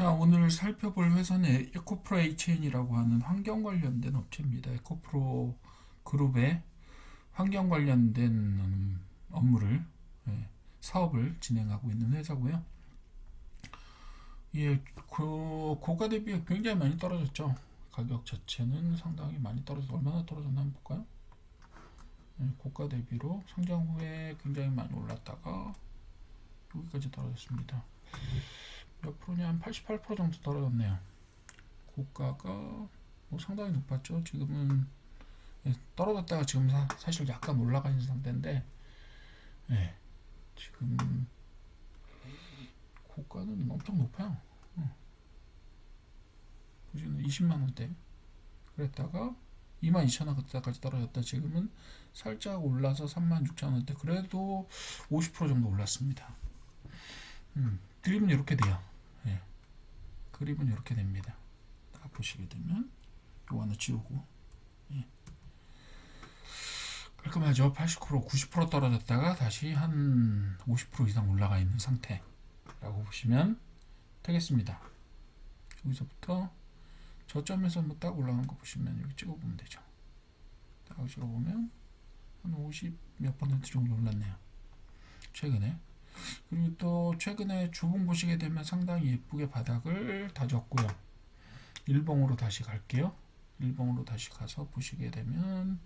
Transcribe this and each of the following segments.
자, 오늘 살펴볼 회사는 에코프로 HN이라고 하는 환경 관련된 업체입니다. 에코프로 그룹의 환경 관련된 업무를, 사업을 진행하고 있는 회사고요. 예, 고가 대비 굉장히 많이 떨어졌죠. 가격 자체는 상당히 많이 떨어져서 얼마나 떨어졌나 한번 볼까요? 고가 대비로 상장 후에 굉장히 많이 올랐다가 여기까지 떨어졌습니다. 몇 프로냐, 한 88% 정도 떨어졌네요. 고가가 상당히 높았죠. 지금은 떨어졌다가 지금 사실 약간 올라가 있는 상태인데, 지금 고가는 엄청 높아요. 보시면 20만 원대 그랬다가 22,000원 그때까지 떨어졌다. 지금은 살짝 올라서 36,000원대. 그래도 50% 정도 올랐습니다. 그림은 이렇게 돼요. 그림은 이렇게 됩니다. 딱 보시게 되면 이거 하나 지우고, 깔끔하죠. 80% 90% 떨어졌다가 다시 한 50% 이상 올라가 있는 상태라고 보시면 되겠습니다. 여기서부터 저점에서 딱 올라가는 거 보시면 여기 찍어보면 되죠. 딱 찍어보면 한 50 몇 퍼센트 정도 올랐네요, 최근에. 그리고 또 최근에 주봉 보시게 되면 상당히 예쁘게 바닥을 다졌고요. 일봉으로 다시 갈게요. 일봉으로 다시 가서 보시게 되면,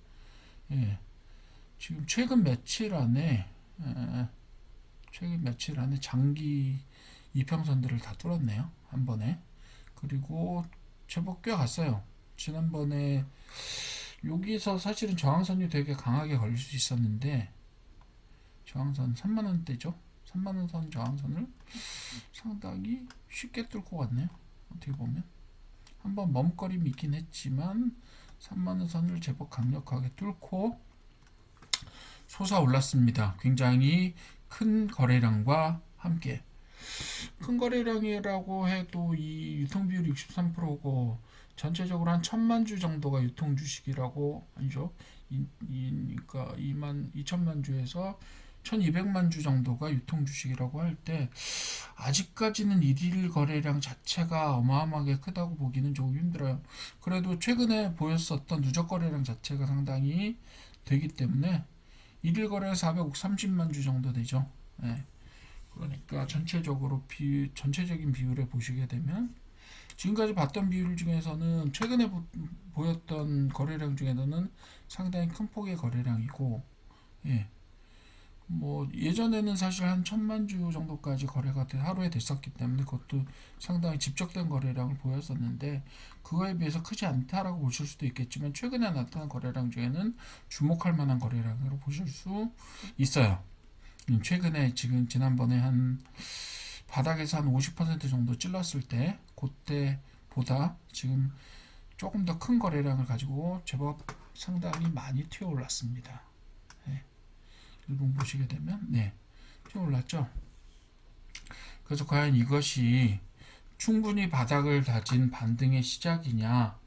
지금 최근 며칠 안에 장기 이평선들을 다 뚫었네요, 한 번에. 그리고 제법 꽤 갔어요. 지난번에 여기서 사실은 저항선이 되게 강하게 걸릴 수 있었는데, 저항선 3만원대죠. 3만원 선 저항선을 상당히 쉽게 뚫고 갔네요. 어떻게 보면 한번 멈거림이 있긴 했지만 3만원 선을 제법 강력하게 뚫고 솟아 올랐습니다. 굉장히 큰 거래량과 함께. 큰 거래량이라고 해도 이 유통 비율이 63%고 전체적으로 한 1,000만 주 정도가 유통 주식이라고, 아니죠, 그러니까 2천만 주에서 1,200만 주 정도가 유통 주식이라고 할 때, 아직까지는 일일 거래량 자체가 어마어마하게 크다고 보기는 조금 힘들어요. 그래도 최근에 보였었던 누적 거래량 자체가 상당히 되기 때문에 일일 거래가 430만 주 정도 되죠. 그러니까 전체적인 비율에 보시게 되면 지금까지 봤던 비율 중에서는 최근에 보였던 거래량 중에서는 상당히 큰 폭의 거래량이고, 예전에는 사실 한 1,000만 주 정도까지 거래가 하루에 됐었기 때문에 그것도 상당히 집적된 거래량을 보였었는데, 그거에 비해서 크지 않다라고 보실 수도 있겠지만 최근에 나타난 거래량 중에는 주목할 만한 거래량으로 보실 수 있어요. 최근에 지금 지난번에 한 바닥에서 한 50% 정도 찔렀을 때, 그때보다 지금 조금 더 큰 거래량을 가지고 제법 상당히 많이 튀어 올랐습니다. 일봉 보시게 되면 튀어 올랐죠. 그래서 과연 이것이 충분히 바닥을 다진 반등의 시작이냐라고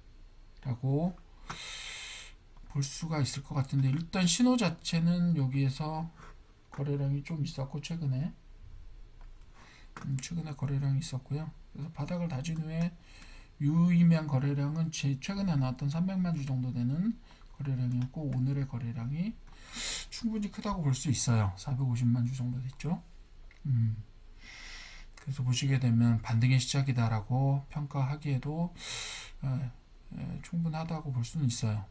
볼 수가 있을 것 같은데, 일단 신호 자체는 여기에서 거래량이 좀 있었고, 최근에 거래량이 있었고요. 그래서 바닥을 다진 후에 유의미한 거래량은 최근에 나왔던 300만 주 정도 되는 거래량이었고, 오늘의 거래량이 충분히 크다고 볼 수 있어요. 450만 주 정도 됐죠. 그래서 보시게 되면 반등의 시작이다라고 평가하기에도 충분하다고 볼 수는 있어요.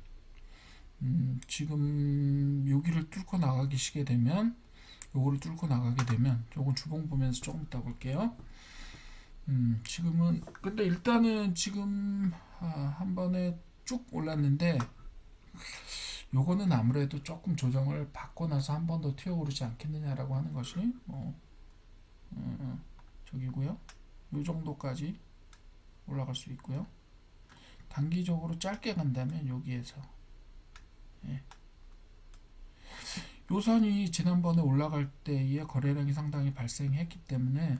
지금 여기를 뚫고 나가게 되면, 요거를 뚫고 나가게 되면, 요건 주봉 보면서 조금 이따 볼게요. 지금은 근데 일단은 지금 한 번에 쭉 올랐는데, 요거는 아무래도 조금 조정을 받고 나서 한 번 더 튀어오르지 않겠느냐라고 하는 것이 저기고요. 요 정도까지 올라갈 수 있고요. 단기적으로 짧게 간다면 여기에서 요 선이 지난번에 올라갈 때의 거래량이 상당히 발생했기 때문에,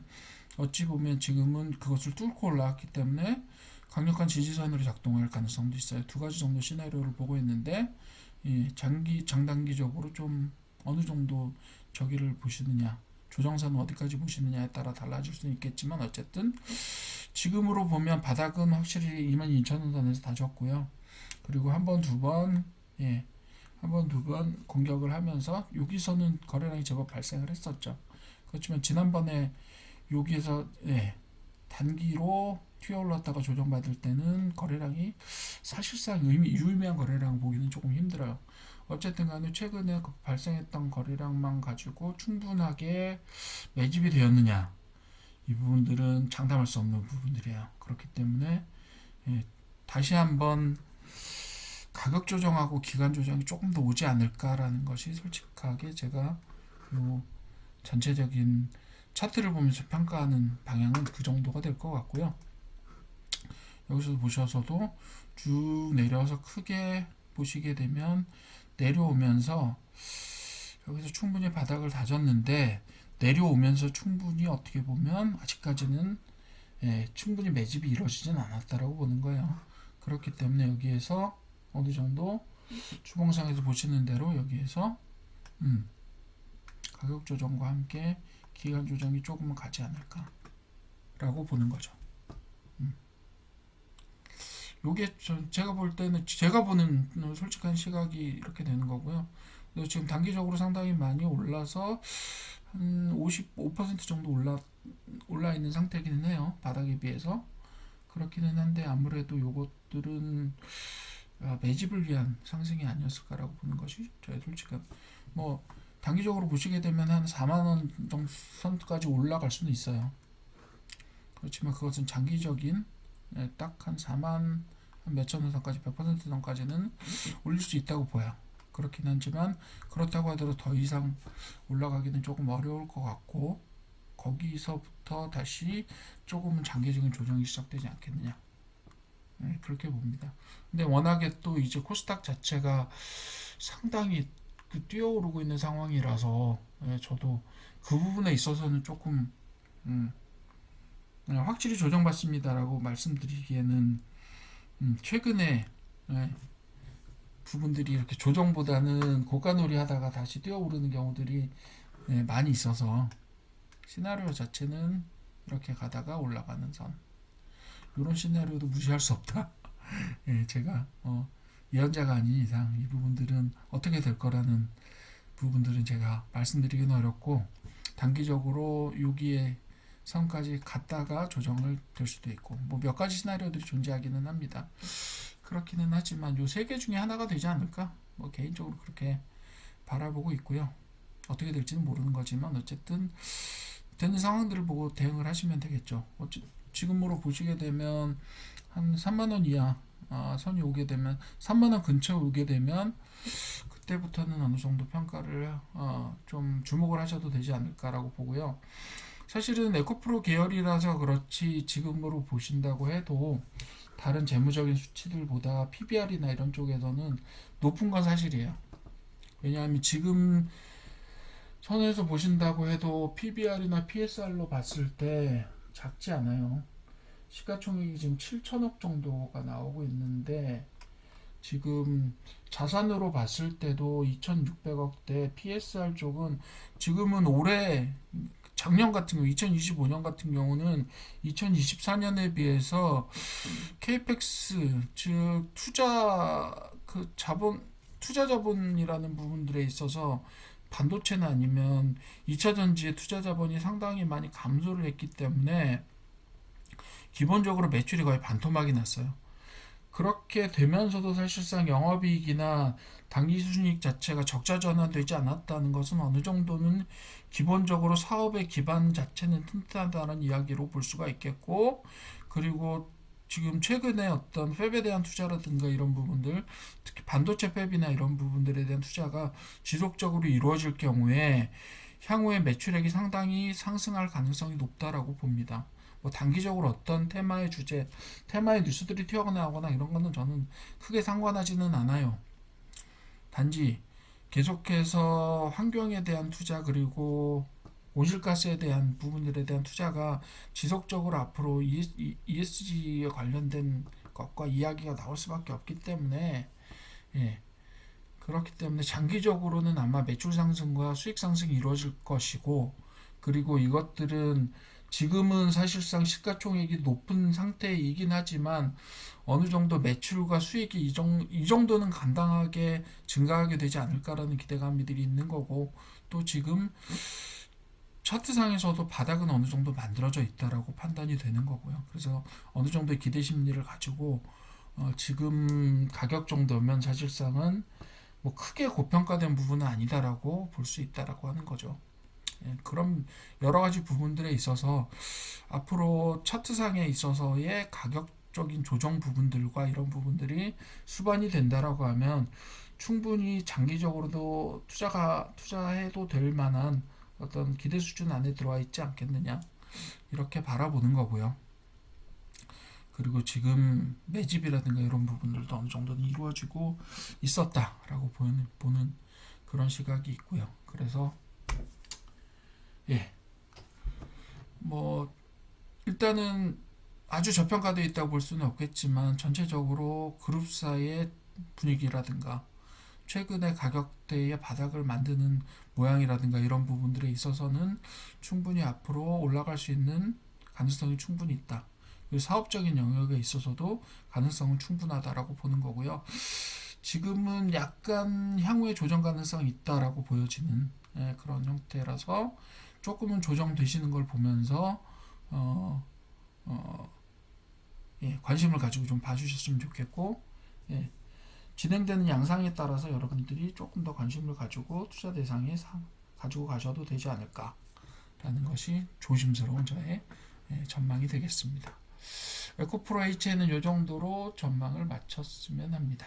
어찌 보면 지금은 그것을 뚫고 올라왔기 때문에 강력한 지지선으로 작동할 가능성도 있어요. 두 가지 정도 시나리오를 보고 있는데, 장단기적으로 좀 어느 정도 저기를 보시느냐, 조정선은 어디까지 보시느냐에 따라 달라질 수는 있겠지만, 어쨌든 지금으로 보면 바닥은 확실히 22,000원 선에서 다졌고요. 그리고 한 번, 두 번, 예, 한 번, 두 번 공격을 하면서 여기서는 거래량이 제법 발생을 했었죠. 그렇지만 지난번에 여기에서 단기로 튀어 올랐다가 조정받을 때는 거래량이 사실상 유의미한 거래량을 보기는 조금 힘들어요. 어쨌든 간에 최근에 발생했던 거래량만 가지고 충분하게 매집이 되었느냐, 이 부분들은 장담할 수 없는 부분들이에요. 그렇기 때문에 다시 한번 가격 조정하고 기간 조정이 조금 더 오지 않을까라는 것이 솔직하게 제가 요 전체적인 차트를 보면서 평가하는 방향은 그 정도가 될 것 같고요. 여기서 보셔서도 쭉 내려서 크게 보시게 되면 내려오면서 여기서 충분히 바닥을 다졌는데 내려오면서 충분히 어떻게 보면 아직까지는 충분히 매집이 이루어지진 않았다라고 보는 거예요. 그렇기 때문에 여기에서 어느 정도 주봉상에서 보시는 대로 여기에서 가격 조정과 함께 기간 조정이 조금은 가지 않을까라고 보는 거죠. 요게 제가 볼 때는 제가 보는 솔직한 시각이 이렇게 되는 거고요. 그래서 지금 단기적으로 상당히 많이 올라서 한 55% 정도 올라 있는 상태이기는 해요. 바닥에 비해서. 그렇기는 한데 아무래도 요것들은 매집을 위한 상승이 아니었을까라고 보는 것이 저의 솔직한, 뭐 단기적으로 보시게 되면 한 4만원 정도 선까지 올라갈 수는 있어요. 그렇지만 그것은 장기적인 딱 한 4만 한 몇천 원 선까지 100% 선까지는 올릴 수 있다고 보여. 그렇긴 하지만 그렇다고 하더라도 더 이상 올라가기는 조금 어려울 것 같고 거기서부터 다시 조금은 장기적인 조정이 시작되지 않겠느냐. 그렇게 봅니다. 근데 워낙에 또 이제 코스닥 자체가 상당히 뛰어오르고 있는 상황이라서 저도 그 부분에 있어서는 조금 확실히 조정받습니다라고 말씀드리기에는 최근에 부분들이 이렇게 조정보다는 고가놀이 하다가 다시 뛰어오르는 경우들이 많이 있어서 시나리오 자체는 이렇게 가다가 올라가는 선, 이런 시나리오도 무시할 수 없다. 제가 예언자가 아닌 이상 이 부분들은 어떻게 될 거라는 부분들은 제가 말씀드리기는 어렵고 단기적으로 여기에 선까지 갔다가 조정을 될 수도 있고 뭐 몇 가지 시나리오들이 존재하기는 합니다. 그렇기는 하지만 요 세 개 중에 하나가 되지 않을까? 뭐 개인적으로 그렇게 바라보고 있고요. 어떻게 될지는 모르는 거지만 어쨌든 되는 상황들을 보고 대응을 하시면 되겠죠. 지금으로 보시게 되면 한 3만원 이하 선이 오게 되면 3만원 근처에 오게 되면 그때부터는 어느 정도 평가를 좀 주목을 하셔도 되지 않을까라고 보고요. 사실은 에코프로 계열이라서 그렇지 지금으로 보신다고 해도 다른 재무적인 수치들보다 PBR이나 이런 쪽에서는 높은 건 사실이에요. 왜냐하면 지금 선에서 보신다고 해도 PBR이나 PSR로 봤을 때 작지 않아요. 시가총액이 지금 7천억 정도가 나오고 있는데 지금 자산으로 봤을 때도 2,600억대, PSR 쪽은 지금은 올해 작년 같은 경우 2025년 같은 경우는 2024년에 비해서 케이펙스 즉 투자 자본이라는 부분들에 있어서 반도체나 아니면 2차 전지의 투자 자본이 상당히 많이 감소를 했기 때문에 기본적으로 매출이 거의 반토막이 났어요. 그렇게 되면서도 사실상 영업이익이나 당기순이익 자체가 적자 전환되지 않았다는 것은 어느 정도는 기본적으로 사업의 기반 자체는 튼튼하다는 이야기로 볼 수가 있겠고, 그리고 지금 최근에 어떤 팹에 대한 투자라든가 이런 부분들, 특히 반도체 팹이나 이런 부분들에 대한 투자가 지속적으로 이루어질 경우에 향후에 매출액이 상당히 상승할 가능성이 높다라고 봅니다. 뭐 단기적으로 어떤 테마의 뉴스들이 튀어나오거나 이런 거는 저는 크게 상관하지는 않아요. 단지 계속해서 환경에 대한 투자 그리고 온실가스에 대한 부분들에 대한 투자가 지속적으로 앞으로 ESG에 관련된 것과 이야기가 나올 수밖에 없기 때문에 그렇기 때문에 장기적으로는 아마 매출 상승과 수익 상승이 이루어질 것이고, 그리고 이것들은 지금은 사실상 시가총액이 높은 상태이긴 하지만 어느 정도 매출과 수익이 이 정도는 감당하게 증가하게 되지 않을까라는 기대감들이 있는 거고, 또 지금 차트상에서도 바닥은 어느 정도 만들어져 있다라고 판단이 되는 거고요. 그래서 어느 정도의 기대 심리를 가지고 지금 가격 정도면 사실상은 뭐 크게 고평가된 부분은 아니다라고 볼 수 있다라고 하는 거죠. 예, 그런 여러 가지 부분들에 있어서 앞으로 차트상에 있어서의 가격적인 조정 부분들과 이런 부분들이 수반이 된다라고 하면 충분히 장기적으로도 투자해도 될 만한 어떤 기대 수준 안에 들어와 있지 않겠느냐, 이렇게 바라보는 거고요. 그리고 지금 매집이라든가 이런 부분들도 어느 정도는 이루어지고 있었다라고 보는 그런 시각이 있고요. 그래서 예, 뭐 일단은 아주 저평가되어 있다고 볼 수는 없겠지만 전체적으로 그룹사의 분위기라든가 최근에 가격대의 바닥을 만드는 모양이라든가 이런 부분들에 있어서는 충분히 앞으로 올라갈 수 있는 가능성이 충분히 있다. 그리고 사업적인 영역에 있어서도 가능성은 충분하다라고 보는 거고요. 지금은 약간 향후에 조정 가능성이 있다라고 보여지는 그런 형태라서 조금은 조정되시는 걸 보면서 어, 어, 관심을 가지고 좀 봐주셨으면 좋겠고, 예, 진행되는 양상에 따라서 여러분들이 조금 더 관심을 가지고 투자 대상에 가지고 가셔도 되지 않을까라는 것이 조심스러운 저의 전망이 되겠습니다. 에코프로 H에는 이 정도로 전망을 마쳤으면 합니다.